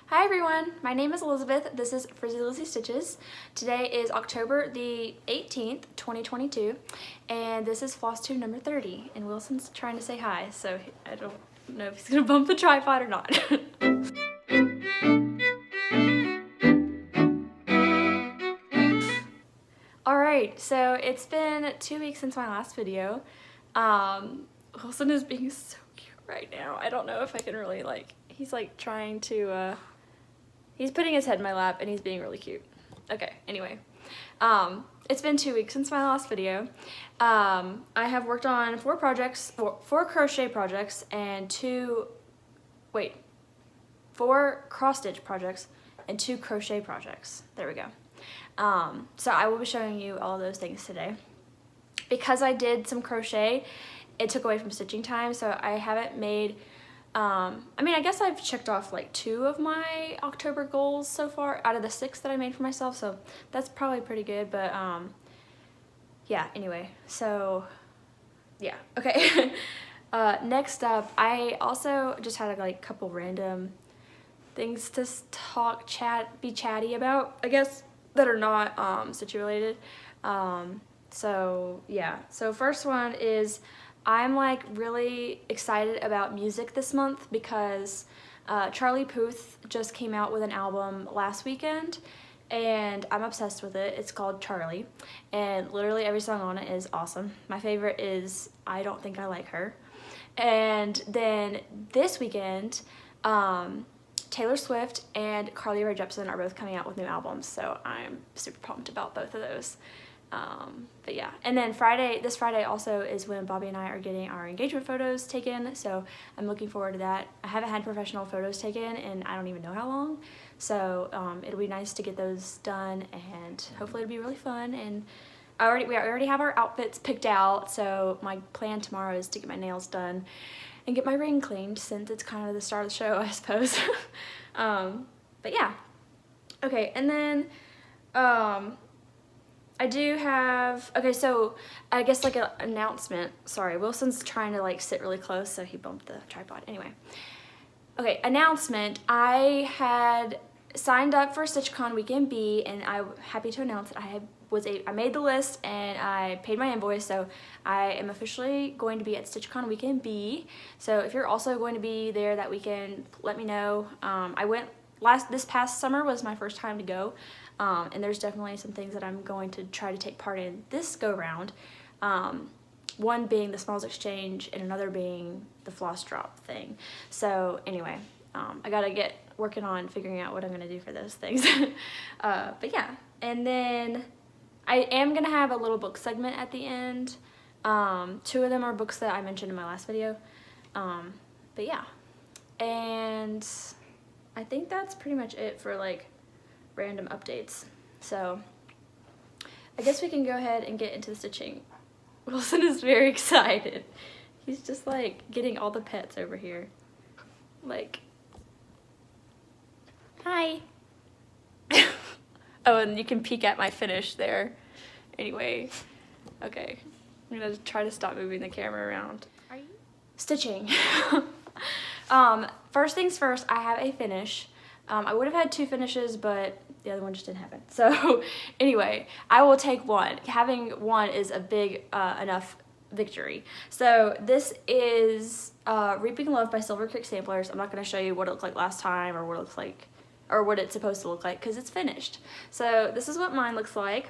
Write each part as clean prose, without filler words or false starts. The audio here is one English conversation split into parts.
Hi everyone, my name is Elizabeth. This is Frizzy Lizzie Stitches. Today is October the 18th, 2022, and this is Flosstube number 30. And Wilson's trying to say hi, so I don't know if he's gonna bump the tripod or not. Alright, so it's been 2 weeks since my last video. Wilson is being so cute right now. I don't know if I can really he's trying to, he's putting his head in my lap and he's being really cute. Okay, anyway. It's been 2 weeks since my last video. I have worked on four crochet projects and four cross stitch projects and 2 crochet projects. There we go. So I will be showing you all of those things today. Because I did some crochet, it took away from stitching time, so I haven't made, I mean, I guess I've checked off like 2 of my October goals so far out of the 6 that I made for myself, so that's probably pretty good, but yeah, anyway, so yeah, okay. Next up, I also just had a couple random things to be chatty about, I guess, that are not stitch related. So yeah, so first one is I'm really excited about music this month because Charlie Puth just came out with an album last weekend and I'm obsessed with it. It's called Charlie and literally every song on it is awesome. My favorite is I Don't Think I Like Her. And then this weekend, Taylor Swift and Carly Rae Jepsen are both coming out with new albums, so I'm super pumped about both of those. But yeah, and then this Friday also is when Bobby and I are getting our engagement photos taken, so I'm looking forward to that. I haven't had professional photos taken and I don't even know how long, so it'll be nice to get those done and hopefully it'll be really fun. And we already have our outfits picked out, so my plan tomorrow is to get my nails done and get my ring cleaned since it's kind of the start of the show, I suppose. But yeah. Okay, and then I do have, okay, so I guess an announcement. Sorry, Wilson's trying to sit really close, so he bumped the tripod. Anyway. Okay, announcement. I had signed up for StitchCon Weekend B, and I'm happy to announce that I made the list and I paid my invoice, so I am officially going to be at StitchCon Weekend B. So if you're also going to be there that weekend, let me know. I went this past summer was my first time to go, and there's definitely some things that I'm going to try to take part in this go round. One being the Smalls Exchange and another being the floss drop thing. So anyway, I gotta get working on figuring out what I'm gonna do for those things. But yeah, and then I am gonna have a little book segment at the end. 2 of them are books that I mentioned in my last video. But yeah, and I think that's pretty much it for random updates. So I guess we can go ahead and get into the stitching. Wilson is very excited. He's just getting all the pets over here. Hi. Oh, and you can peek at my finish there. Anyway, okay. I'm gonna try to stop moving the camera around. Are you? Stitching. First things first, I have a finish. I would have had 2 finishes, but the other one just didn't happen. So anyway, I will take one. Having one is a big enough victory. So this is Reaping Love by Silvercreek Samplers. I'm not going to show you what it looked like last time or what it looks like or what it's supposed to look like because it's finished. So this is what mine looks like.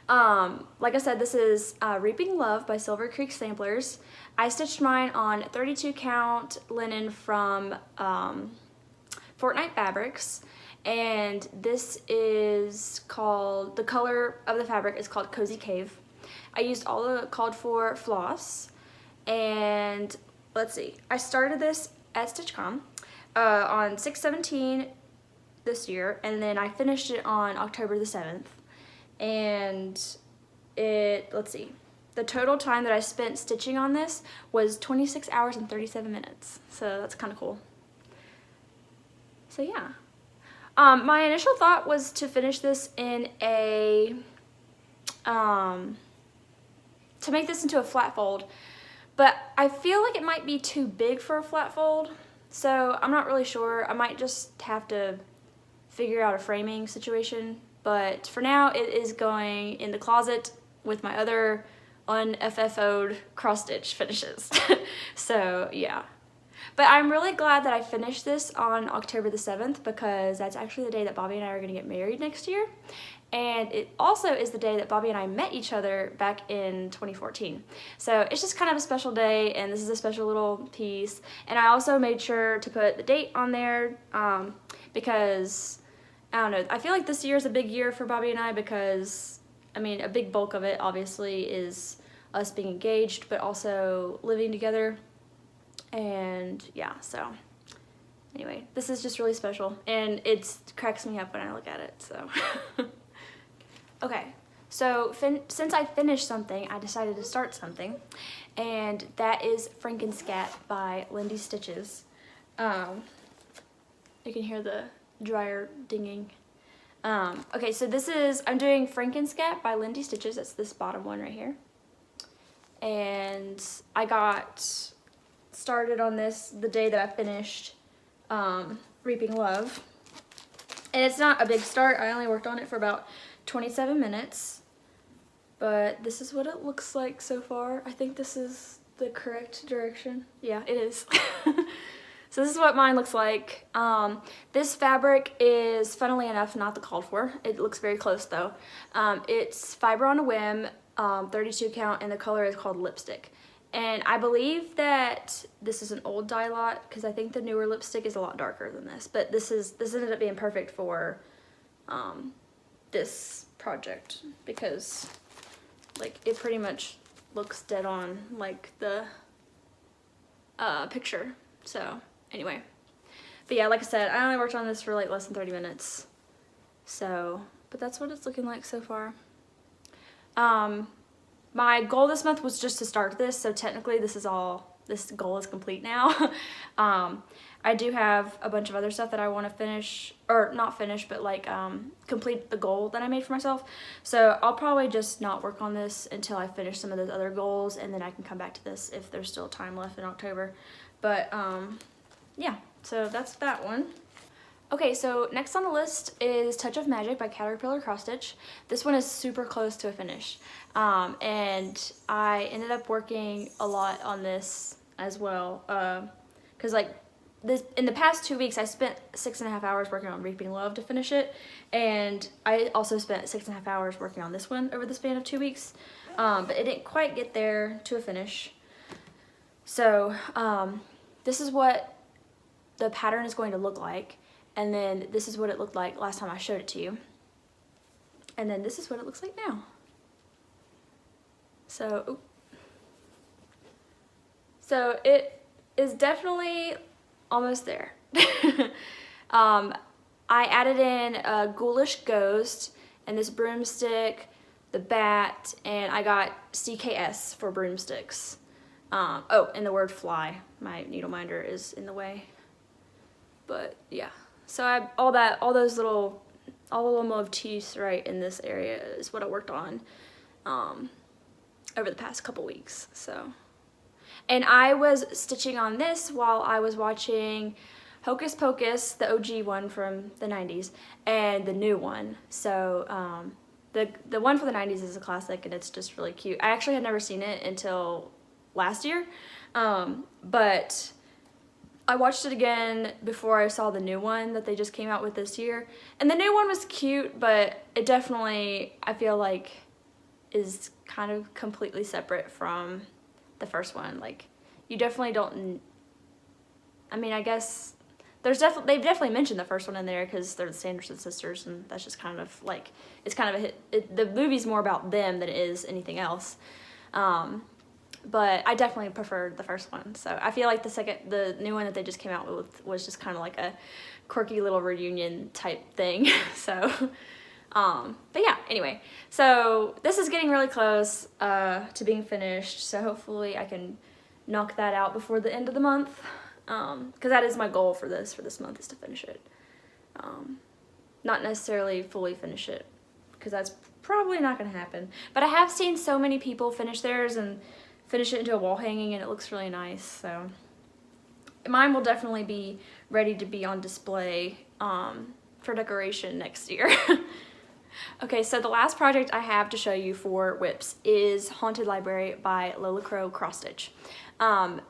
Like I said, this is Reaping Love by Silvercreek Samplers. I stitched mine on 32 count linen from Fortnite Fabrics, and this is called, the color of the fabric is called Cozy Cave. I used all the called for floss, and let's see, I started this at StitchCon on 6/17 this year, and then I finished it on October the 7th. And let's see, the total time that I spent stitching on this was 26 hours and 37 minutes. So that's kind of cool. So yeah. My initial thought was to finish this in to make this into a flat fold, but I feel like it might be too big for a flat fold. So I'm not really sure. I might just have to figure out a framing situation, but for now it is going in the closet with my other un-FFO'd cross stitch finishes. So yeah. But I'm really glad that I finished this on October the 7th because that's actually the day that Bobby and I are gonna get married next year. And it also is the day that Bobby and I met each other back in 2014. So it's just kind of a special day, and this is a special little piece. And I also made sure to put the date on there because, I don't know, I feel like this year is a big year for Bobby and I because, I mean, a big bulk of it obviously is us being engaged, but also living together. And yeah, so anyway, this is just really special, and it cracks me up when I look at it, so. Okay, so since I finished something, I decided to start something, and that is Frankenscat by Lindy Stitches. You can hear the dryer dinging. Okay, so I'm doing Frankenscat by Lindy Stitches. That's this bottom one right here. And I got started on this the day that I finished Reaping Love. And it's not a big start. I only worked on it for about 27 minutes, but this is what it looks like so far. I think this is the correct direction. Yeah, it is. So this is what mine looks like. This fabric is, funnily enough, not the called for. It looks very close though. It's Fiber on a Whim, 32 count, and the color is called Lipstick. And I believe that this is an old dye lot because I think the newer lipstick is a lot darker than this. But this ended up being perfect for this project because like it pretty much looks dead on like the picture. So anyway, but yeah, like I said, I only worked on this for like less than 30 minutes. So, but that's what it's looking like so far. My goal this month was just to start this, so technically this goal is complete now. I do have a bunch of other stuff that I want to finish, or not finish, but like complete the goal that I made for myself. So I'll probably just not work on this until I finish some of those other goals, and then I can come back to this if there's still time left in October. But yeah, so that's that one. Okay, so next on the list is Touch of Magic by Caterpillar Cross Stitch. This one is super close to a finish. And I ended up working a lot on this as well. Cause like in the past 2 weeks, I spent 6.5 hours working on Reaping Love to finish it. And I also spent 6.5 hours working on this one over the span of 2 weeks. But it didn't quite get there to a finish. So this is what the pattern is going to look like. And then this is what it looked like last time I showed it to you. And then this is what it looks like now. So it is definitely almost there. I added in a Ghoulish Ghost and this broomstick, the bat, and I got CKS for broomsticks. Oh, and the word fly. My needle minder is in the way. But yeah. So all the little motifs right in this area is what I worked on over the past couple weeks. So, and I was stitching on this while I was watching Hocus Pocus, the OG one from the 90s, and the new one. So the one for the 90s is a classic, and it's just really cute. I actually had never seen it until last year, but I watched it again before I saw the new one that they just came out with this year. And the new one was cute, but it definitely, I feel like, is kind of completely separate from the first one. Like, you definitely don't, I mean, I guess, they've definitely mentioned the first one in there because they're the Sanderson sisters, and that's just kind of like, it's kind of a hit. The movie's more about them than it is anything else. But I definitely preferred the first one. So I feel like the new one that they just came out with was just kind of like a quirky little reunion type thing. So, but yeah, anyway. So this is getting really close to being finished. So hopefully I can knock that out before the end of the month. Because that is my goal for this month, is to finish it. Not necessarily fully finish it, because that's probably not going to happen. But I have seen so many people finish theirs and finish it into a wall hanging, and it looks really nice. So mine will definitely be ready to be on display for decoration next year. Okay, so the last project I have to show you for whips is Haunted Library by Lola Cross Stitch.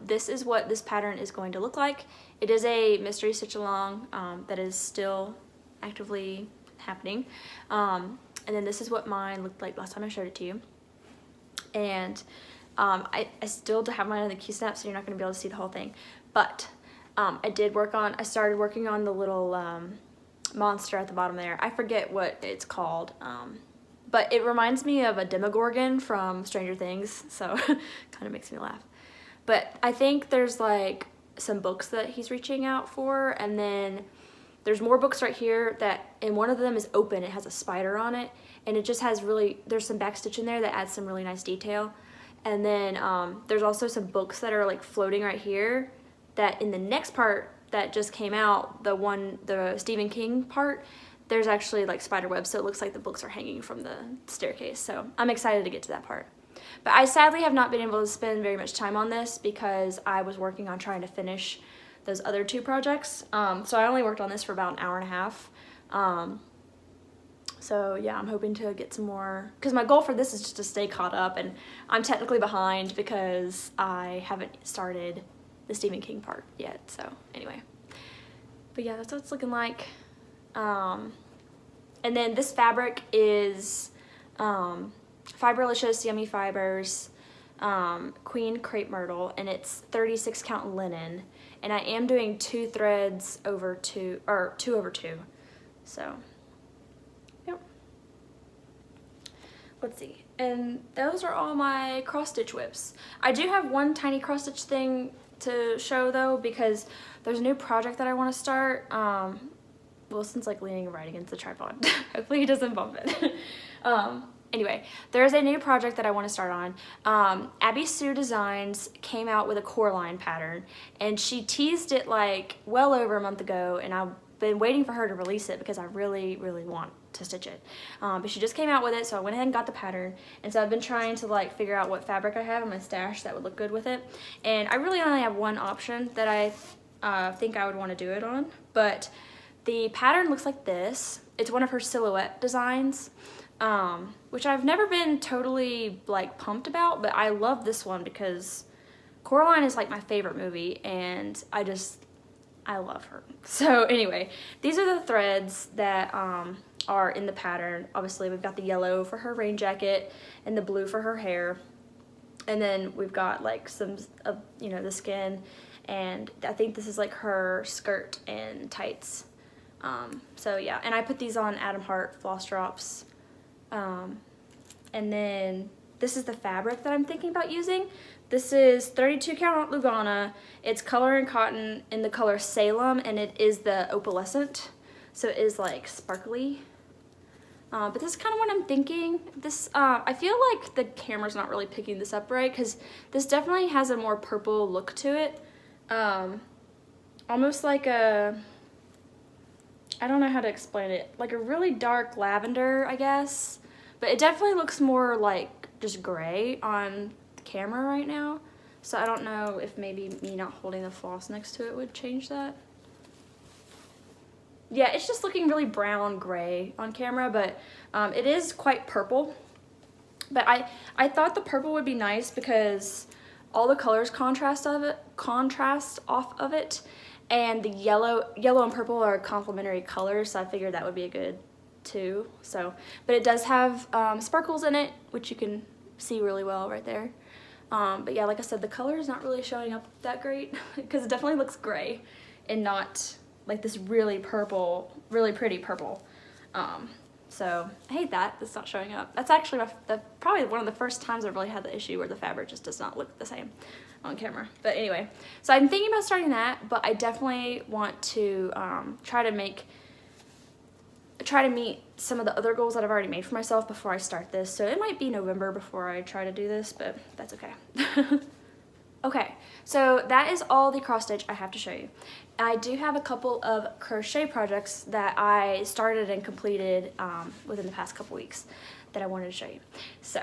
This is what this pattern is going to look like. It is a mystery stitch along that is still actively happening. And then this is what mine looked like last time I showed it to you. And I still have mine on the Q-snap, so you're not going to be able to see the whole thing. But I started working on the little monster at the bottom there. I forget what it's called, but it reminds me of a Demogorgon from Stranger Things, so kind of makes me laugh. But I think there's like some books that he's reaching out for, and then there's more books right here and one of them is open. It has a spider on it, and it just has there's some backstitch in there that adds some really nice detail. And then there's also some books that are like floating right here that in the next part that just came out, the Stephen King part, there's actually like spider webs, so it looks like the books are hanging from the staircase. So I'm excited to get to that part. But I sadly have not been able to spend very much time on this because I was working on trying to finish those other two projects. So I only worked on this for about an hour and a half. So yeah, I'm hoping to get some more, because my goal for this is just to stay caught up, and I'm technically behind because I haven't started the Stephen King part yet. So anyway, but yeah, that's what it's looking like. And then this fabric is Fiberlicious Yummy Fibers Queen Crepe Myrtle, and it's 36 count linen, and I am doing 2 threads over 2, or 2 over 2. So yep, let's see. And those are all my cross stitch whips. I do have one tiny cross stitch thing to show though, because there's a new project that I want to start. Wilson's like leaning right against the tripod. Hopefully he doesn't bump it. Anyway, there's a new project that I want to start on. Abby Sue Designs came out with a core line pattern, and she teased it like well over a month ago, and I've been waiting for her to release it because I really, really want to stitch it. But she just came out with it, so I went ahead and got the pattern. And so I've been trying to like figure out what fabric I have in my stash that would look good with it. And I really only have one option that I think I would want to do it on. But the pattern looks like this. It's one of her silhouette designs, which I've never been totally like pumped about, but I love this one because Coraline is like my favorite movie, and I love her. So anyway, these are the threads that are in the pattern. Obviously we've got the yellow for her rain jacket and the blue for her hair, and then we've got like some of the skin, and I think this is like her skirt and tights. So yeah, and I put these on Adam Hart floss drops. And then this is the fabric that I'm thinking about using. This is 32 count Lugana. It's color and cotton in the color Salem, and it is the opalescent, so it is like sparkly. But this is kind of what I'm thinking. This I feel like the camera's not really picking this up right, because this definitely has a more purple look to it. Almost like I don't know how to explain it, like a really dark lavender, I guess. But it definitely looks more like just gray on the camera right now. So I don't know if maybe me not holding the floss next to it would change that. Yeah, it's just looking really brown gray on camera, but it is quite purple. But I thought the purple would be nice because all the colors contrast off of it. And the yellow and purple are complementary colors, so I figured that would be a good too. So, but it does have sparkles in it, which you can see really well right there. But yeah, like I said, the color is not really showing up that great because it definitely looks gray and not like this really purple, really pretty purple. So I hate that it's not showing up. That's actually probably one of the first times I've really had the issue where the fabric just does not look the same on camera. But anyway, so I'm thinking about starting that, but I definitely want to try to meet some of the other goals that I've already made for myself before I start this. So it might be November before I try to do this, but that's okay. Okay, so that is all the cross stitch I have to show you. I do have a couple of crochet projects that I started and completed within the past couple weeks that I wanted to show you. So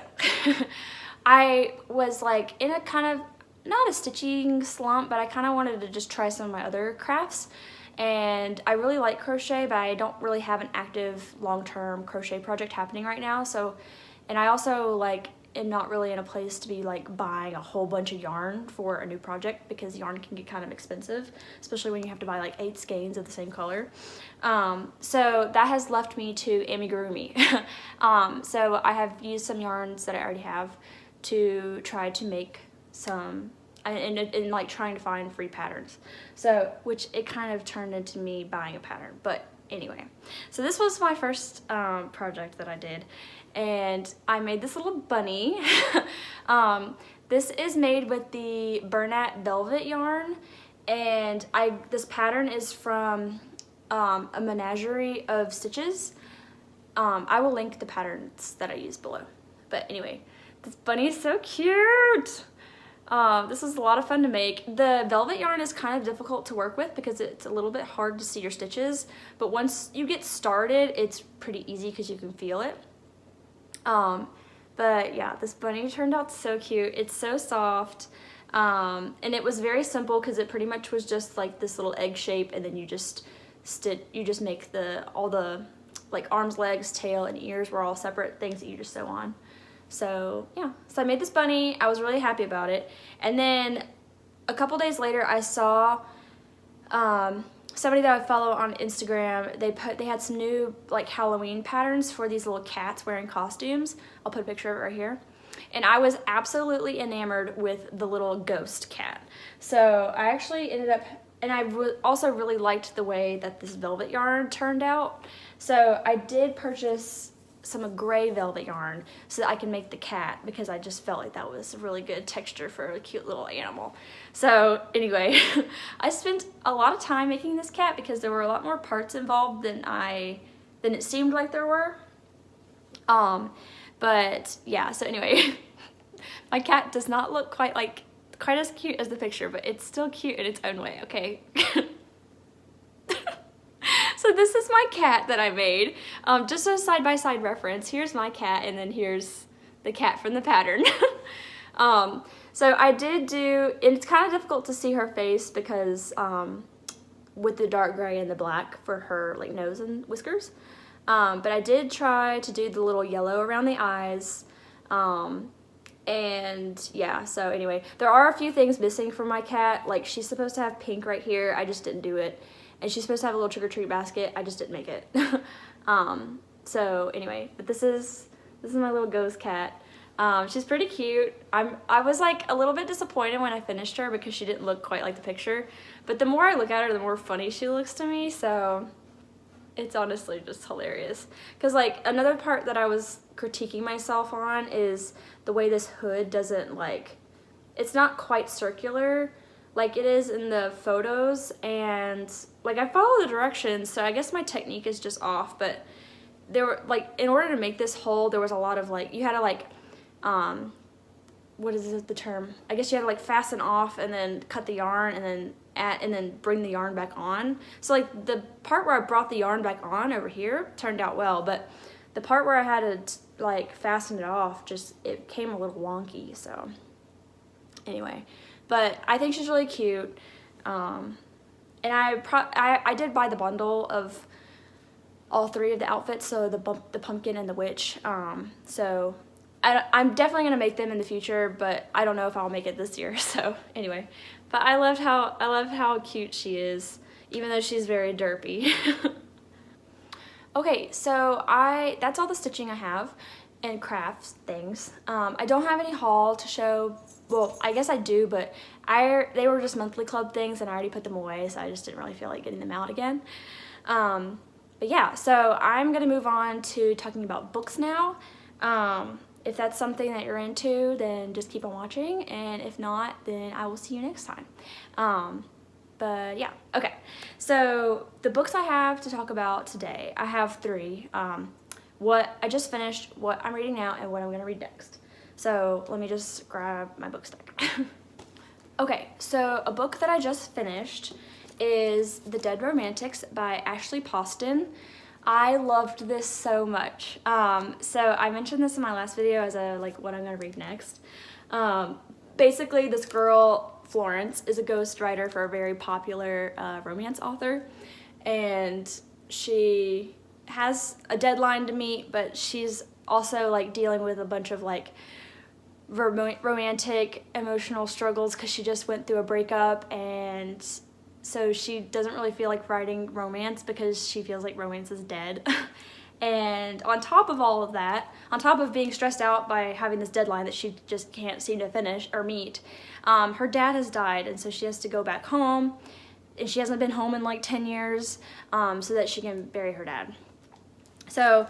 I was like in a kind of not a stitching slump, but I kind of wanted to just try some of my other crafts. And I really like crochet, but I don't really have an active long-term crochet project happening right now. So, and I also like am not really in a place to be like buying a whole bunch of yarn for a new project, because yarn can get kind of expensive, especially when you have to buy like 8 skeins of the same color. So that has left me to amigurumi. So I have used some yarns that I already have to try to make some, and like trying to find free patterns. So, which it kind of turned into me buying a pattern, but anyway. So this was my first project that I did, and I made this little bunny. This is made with the Bernat Velvet yarn, and this pattern is from a menagerie of stitches. I will link the patterns that I use below. But anyway, this bunny is so cute. This was a lot of fun to make. The velvet yarn is kind of difficult to work with because it's a little bit hard to see your stitches, but once you get started, it's pretty easy because you can feel it. But yeah, this bunny turned out so cute. It's so soft, and it was very simple because it pretty much was just like this little egg shape, and then you just make all the like arms, legs, tail, and ears were all separate things that you just sew on. So yeah, so I made this bunny. I was really happy about it. And then a couple days later, I saw somebody that I follow on Instagram. They had some new like Halloween patterns for these little cats wearing costumes. I'll put a picture of it right here. And I was absolutely enamored with the little ghost cat. So I actually ended up, and I also really liked the way that this velvet yarn turned out. So I did purchase some gray velvet yarn so that I can make the cat, because I just felt like that was a really good texture for a cute little animal. So anyway, I spent a lot of time making this cat because there were a lot more parts involved than it seemed like there were. But yeah, so anyway, my cat does not look quite as cute as the picture, but it's still cute in its own way, okay? So this is my cat that I made. Just a side-by-side reference. Here's my cat, and then here's the cat from the pattern. So I did do, and it's kind of difficult to see her face because with the dark gray and the black for her like nose and whiskers. But I did try to do the little yellow around the eyes. And yeah, so anyway, there are a few things missing from my cat. Like, she's supposed to have pink right here. I just didn't do it. And she's supposed to have a little trick-or-treat basket. I just didn't make it. So anyway, but this is my little ghost cat. She's pretty cute. I was like a little bit disappointed when I finished her because she didn't look quite like the picture. But the more I look at her, the more funny she looks to me. So it's honestly just hilarious. Because like another part that I was critiquing myself on is the way this hood doesn't like, it's not quite circular like it is in the photos, and like I follow the directions, so I guess my technique is just off. But there were like, in order to make this hole, there was a lot of like, you had to like what is the term, I guess you had to like fasten off and then cut the yarn and then bring the yarn back on. So like the part where I brought the yarn back on over here turned out well, but the part where I had to like fasten it off, just it came a little wonky. So anyway, but I think she's really cute. And I did buy the bundle of all 3 of the outfits, so the pumpkin and the witch. So I'm definitely gonna make them in the future, but I don't know if I'll make it this year. So anyway, but I love how cute she is, even though she's very derpy. Okay, so that's all the stitching I have and crafts things. I don't have any haul to show. Well, I guess I do, but they were just monthly club things and I already put them away, so I just didn't really feel like getting them out again. But yeah, so I'm gonna move on to talking about books now. If that's something that you're into, then just keep on watching, and if not, then I will see you next time. But yeah, okay. So the books I have to talk about today, I have 3. What I just finished, what I'm reading now, and what I'm gonna read next. So let me just grab my book stack. Okay, so a book that I just finished is The Dead Romantics by Ashley Poston. I loved this so much. So I mentioned this in my last video as what I'm gonna read next. basically this girl, Florence, is a ghostwriter for a very popular romance author, and she has a deadline to meet, but she's also like dealing with a bunch of like romantic emotional struggles because she just went through a breakup, and so she doesn't really feel like writing romance because she feels like romance is dead. And on top of all of that, on top of being stressed out by having this deadline that she just can't seem to finish or meet, her dad has died, and so she has to go back home, and she hasn't been home in like 10 years so that she can bury her dad. So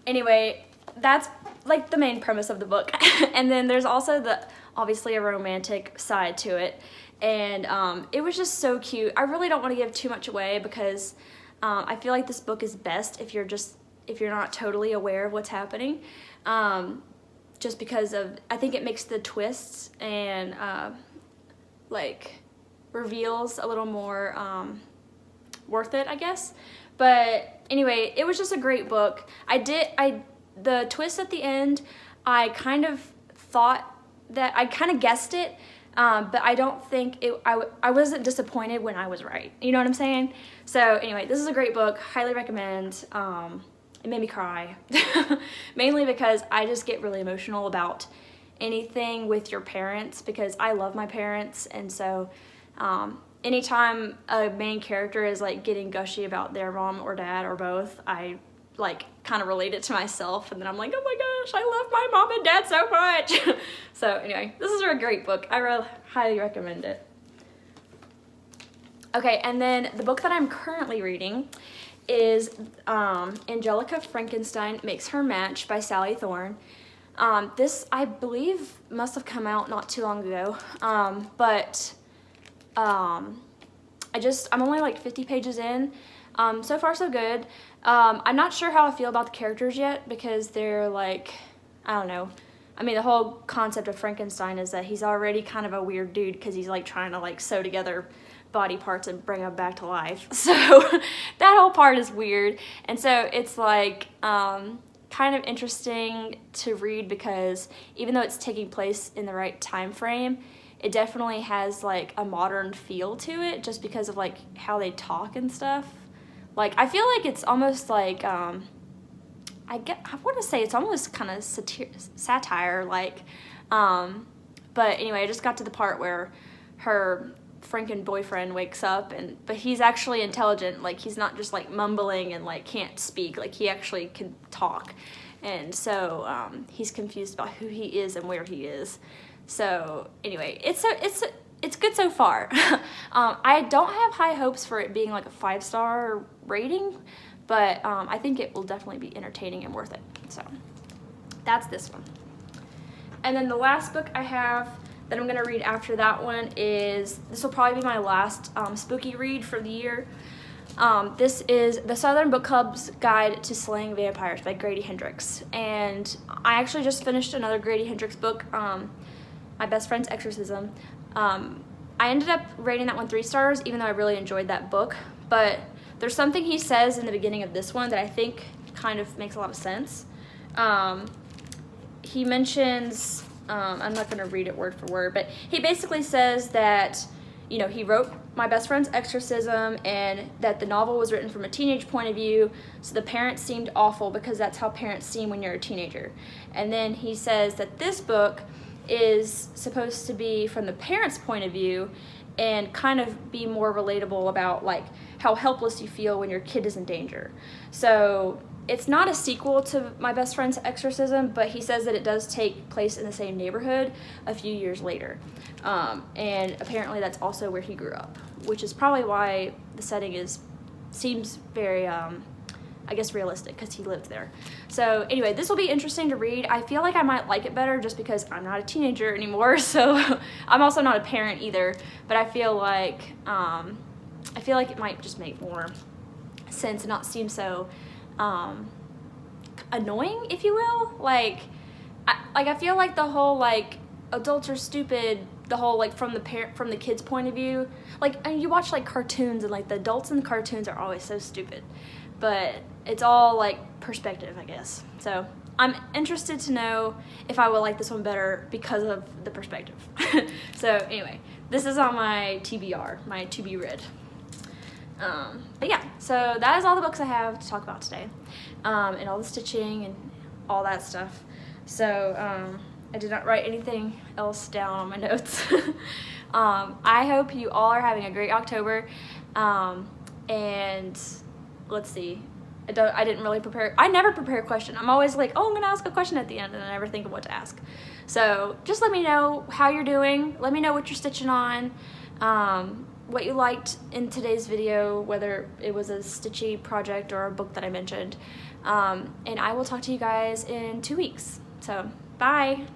anyway, that's like the main premise of the book. And then there's also obviously a romantic side to it, and it was just so cute. I really don't want to give too much away because I feel like this book is best if you're not totally aware of what's happening, just because I think it makes the twists and like reveals a little more worth it, I guess. But anyway, it was just a great book. The twist at the end, I kind of thought that I kind of guessed it, but I don't think I wasn't disappointed when I was right. You know what I'm saying? So anyway, this is a great book. Highly recommend. It made me cry, mainly because I just get really emotional about anything with your parents because I love my parents, and so anytime a main character is like getting gushy about their mom or dad or both, I like kind of relate it to myself, and then I'm like, oh my gosh, I love my mom and dad so much. So anyway, this is a great book. I really highly recommend it. Okay, and then the book that I'm currently reading is Angelika, Frankenstein Makes Her Match by Sally Thorne. This, I believe, must have come out not too long ago, but I'm only like 50 pages in. So far so good. I'm not sure how I feel about the characters yet because they're like, I don't know. I mean, the whole concept of Frankenstein is that he's already kind of a weird dude because he's like trying to like sew together body parts and bring them back to life. So that whole part is weird. And so it's like kind of interesting to read because even though it's taking place in the right time frame, it definitely has like a modern feel to it just because of like how they talk and stuff. Like I feel like it's almost like I want to say it's almost kind of satire like, but anyway, I just got to the part where her Franken boyfriend wakes up but he's actually intelligent, like he's not just like mumbling and like can't speak, like he actually can talk, and so he's confused about who he is and where he is. So anyway, it's good so far. I don't have high hopes for it being like a 5-star rating, but I think it will definitely be entertaining and worth it. So that's this one. And then the last book I have that I'm gonna read after that one this will probably be my last spooky read for the year. This is The Southern Book Club's Guide to Slaying Vampires by Grady Hendrix. And I actually just finished another Grady Hendrix book, My Best Friend's Exorcism. I ended up rating that one 3 stars, even though I really enjoyed that book. But there's something he says in the beginning of this one that I think kind of makes a lot of sense. He mentions, I'm not going to read it word for word, but he basically says that, you know, he wrote My Best Friend's Exorcism and that the novel was written from a teenage point of view, so the parents seemed awful because that's how parents seem when you're a teenager. And then he says that this book is supposed to be from the parents' point of view and kind of be more relatable about like how helpless you feel when your kid is in danger. So it's not a sequel to My Best Friend's Exorcism, but he says that it does take place in the same neighborhood a few years later. And apparently that's also where he grew up, which is probably why the setting seems very, I guess, realistic, because he lived there. So anyway, this will be interesting to read. I feel like I might like it better just because I'm not a teenager anymore, so I'm also not a parent either, but I feel like it might just make more sense and not seem so annoying, if you will. I feel like the whole like adults are stupid, the whole like from the kid's point of view, like, and you watch like cartoons and like the adults in the cartoons are always so stupid, but it's all like perspective, I guess. So I'm interested to know if I would like this one better because of the perspective. So anyway, this is on my TBR, my to be read. But yeah, so that is all the books I have to talk about today, and all the stitching and all that stuff. So I did not write anything else down on my notes. I hope you all are having a great October, and let's see. I didn't really prepare. I never prepare a question. I'm always like, oh, I'm gonna ask a question at the end, and I never think of what to ask. So just let me know how you're doing. Let me know what you're stitching on, what you liked in today's video, whether it was a stitchy project or a book that I mentioned. And I will talk to you guys in 2 weeks. So bye.